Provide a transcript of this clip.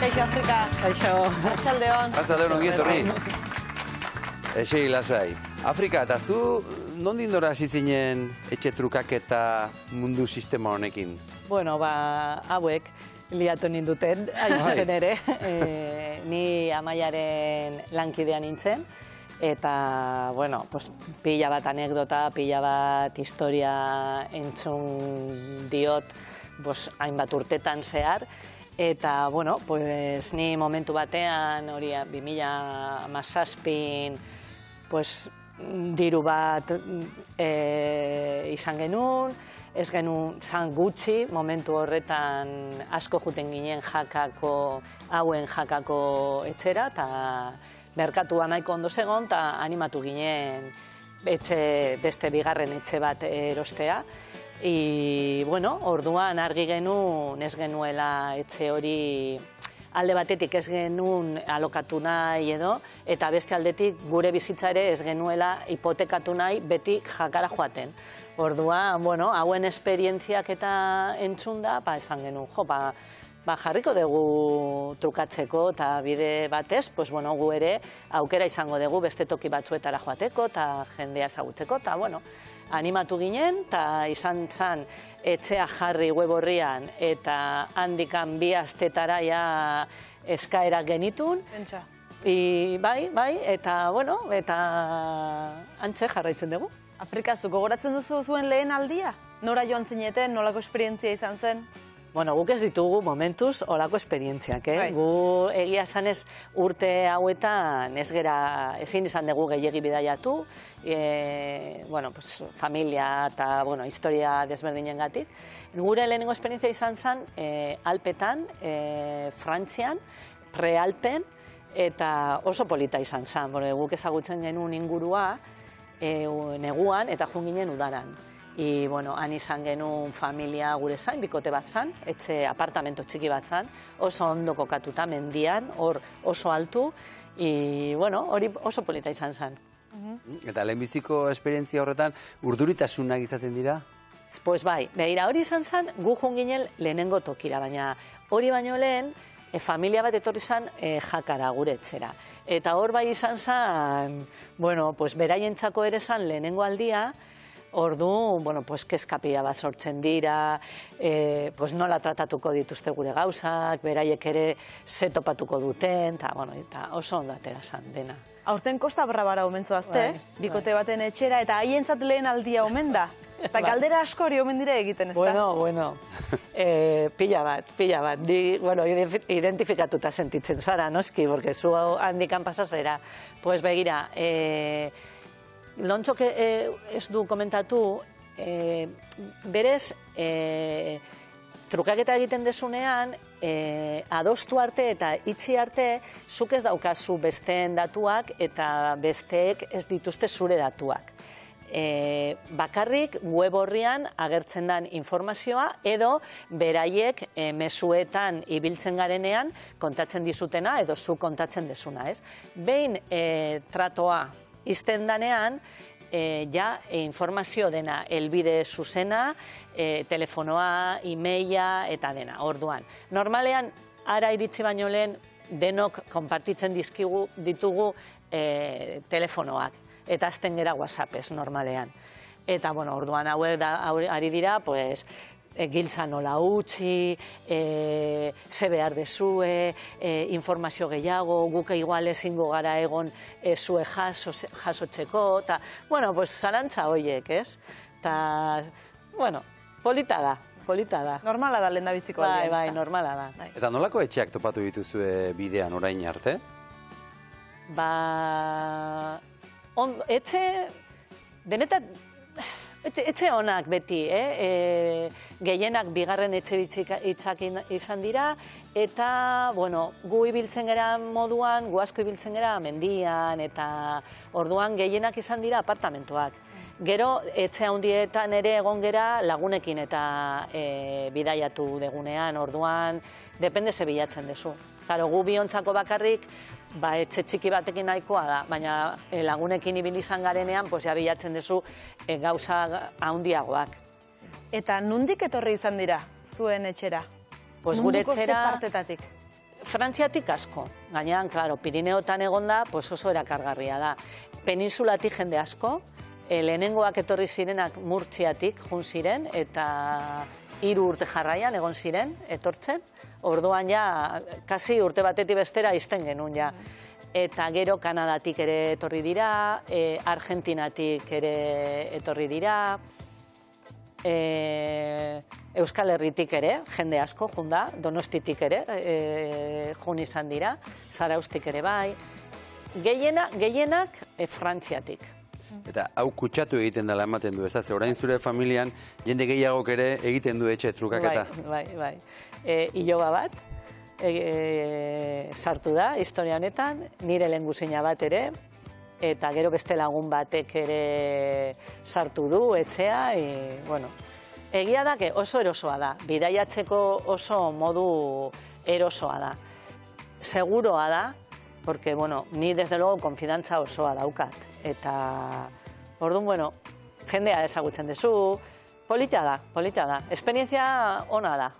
Kaixo Afrika. Kaixo. Arratsaldeon. Arratsaldeon ongi etorri. Esei lasai. Afrika, eta zu nondik nora hasi zinen etxe trukaketa mundu sistema honekin? Bueno, hauek liatu ninduten, hain zuzen ere. Ni Amaiaren lankidea nintzen. Eta, bueno, pila bat anekdota, pila bat historia entzun diot, hainbat urtetan zehar. Eta, bueno, ni momentu batean, hori 2017, diru bat izan genuen, ez genuen zan gutxi, momentu horretan asko juten ginen hauen jakako etxera, eta merkatua nahiko ondo zegoen, eta animatu ginen beste bigarren etxe bat erostea. Bueno, orduan argi genuen ez genuela etxe hori alde batetik ez genuen alokatu nahi edo, eta beste aldetik gure bizitza ere ez genuela hipotekatu nahi beti jakara joaten. Orduan, hauen esperientziak eta entzunda, esan genuen, jarriko dugu trukatzeko eta bide batez, gu ere aukera izango dugu beste toki batzuetara joateko eta jendea ezagutzeko, eta animatu ginen, eta izan zen etxea jarri web horrian, eta handikan 2 astetara eskaerak genitun. Pentsa. Bai, eta antze jarraitzen dugu. Afrika, zuko gogoratzen duzu zuen lehen aldia? Nora joan zineten, nolako esperientzia izan zen? Bueno, guk ez ditugu momentuz olako esperientziak, Gu egia zanez urte hauetan ezin izan dugu gehiegi bidaiatu, familia eta historia desberdinen gatik. Gure lehenengo esperientzia izan zen Alpetan, Frantzian, Prealpen, eta oso polita izan zen. Guk ezagutzen genuen ingurua neguan eta joan ginen udaran. Han izan genuen familia gure zain, bikote bat zan, etxe apartamento txiki bat zan, oso ondo kokatuta mendian, hor oso altu, hori oso polita izan zan. Eta lehenbiziko esperientzia horretan urduritasunak izaten dira? Pues bai, behira hori izan zan, gu joan ginen lehenengo tokira, baina hori baino lehen, familia bat etorri zan jakara gure etxera. Eta hor bai izan zan, beraientzako ere zan lehenengo aldia, ordu, kezkapia bat sortzen dira, nola tratatuko dituzte gure gauzak, beraiek ere ze topatuko duten, eta oso ondo atera zan dena. Aurten Kosta Brabara omen zoazte, bikote baten etxera, eta haientzat lehen aldia omen da. Eta galdera asko hori omen dire egiten, ez da? Bueno, pila bat. Ni, identifikatuta sentitzen zara, noski, porque zu handikan pasazera. Pues begira, Lontxok ez du komentatu, berez, trukaketa egiten desunean, adostu arte eta itxi arte, zuk ez daukazu besteen datuak eta besteek ez dituzte zure datuak. Bakarrik web horrian agertzen den informazioa edo beraiek mezuetan ibiltzen garenean kontatzen dizutena edo zu kontatzen desuna, ez? Behin tratoa izten danean, informazio dena, elbide zuzena, telefonoa, e-maila eta dena, orduan. Normalean, ara iritsi baino lehen, denok konpartitzen ditugu telefonoak, eta azten gera WhatsAppez, normalean. Eta, orduan hauek ari dira, giltza nola utzi, ze behar dezue, informazio gehiago, guke igual ezingo gara egon zue jasotzeko, eta, zarantza horiek, ez? Eta, polita da. Normala da lehen da biziko aldia, ez da? Bai, normala da. Eta nolako etxeak topatu dituzue bidean orain arte? Etxe honak beti, gehienak bigarren etxe bizitzak izan dira, eta, gu ibiltzen gara moduan, gu asko ibiltzen gara mendian, eta orduan gehienak izan dira apartamentoak. Gero, etxe handietan ere egon gera lagunekin eta bidaiatu degunean, orduan, depende ze bilatzen dezu. Karo, gu biontzako bakarrik, etxe txiki batekin nahikoa da, baina lagunekin ibili izan garenean, ja bilatzen dezu gauza handiagoak. Eta nondik etorri izan dira zuen etxera? Gure etxera... Munduko ze partetatik? Frantziatik asko. Gainean, klaro, Pirineotan egonda, pues oso erakargarria da. Peninsulatik jende asko, lehenengoak etorri zirenak Murtziatik jun ziren, eta 3 urte jarraian egon ziren, etortzen. Orduan ja, kasi urte batetik bestera izten genuen ja. Eta gero Kanadatik ere etorri dira, Argentinatik ere etorri dira, Euskal Herritik ere, jende asko junda, Donostitik ere jun izan dira, Zaraustik ere bai, gehienak Frantziatik. Eta hau kutsatu egiten dela ematen du, ez da? Ze orain zure familian jende gehiagok ere egiten du etxe trukaketa. Bai. Iloba bat, sartu da, historia honetan, nire lehengusina bat ere, eta gero beste lagun batek ere sartu du etxea, bueno, egia da oso erosoa da, bidaiatzeko oso modu erosoa da. Seguroa da, porque, bueno, ni desde luego konfidantza osoa daukat, eta, orduan, bueno, jendea ezagutzen duzu, polita da, esperientzia ona da.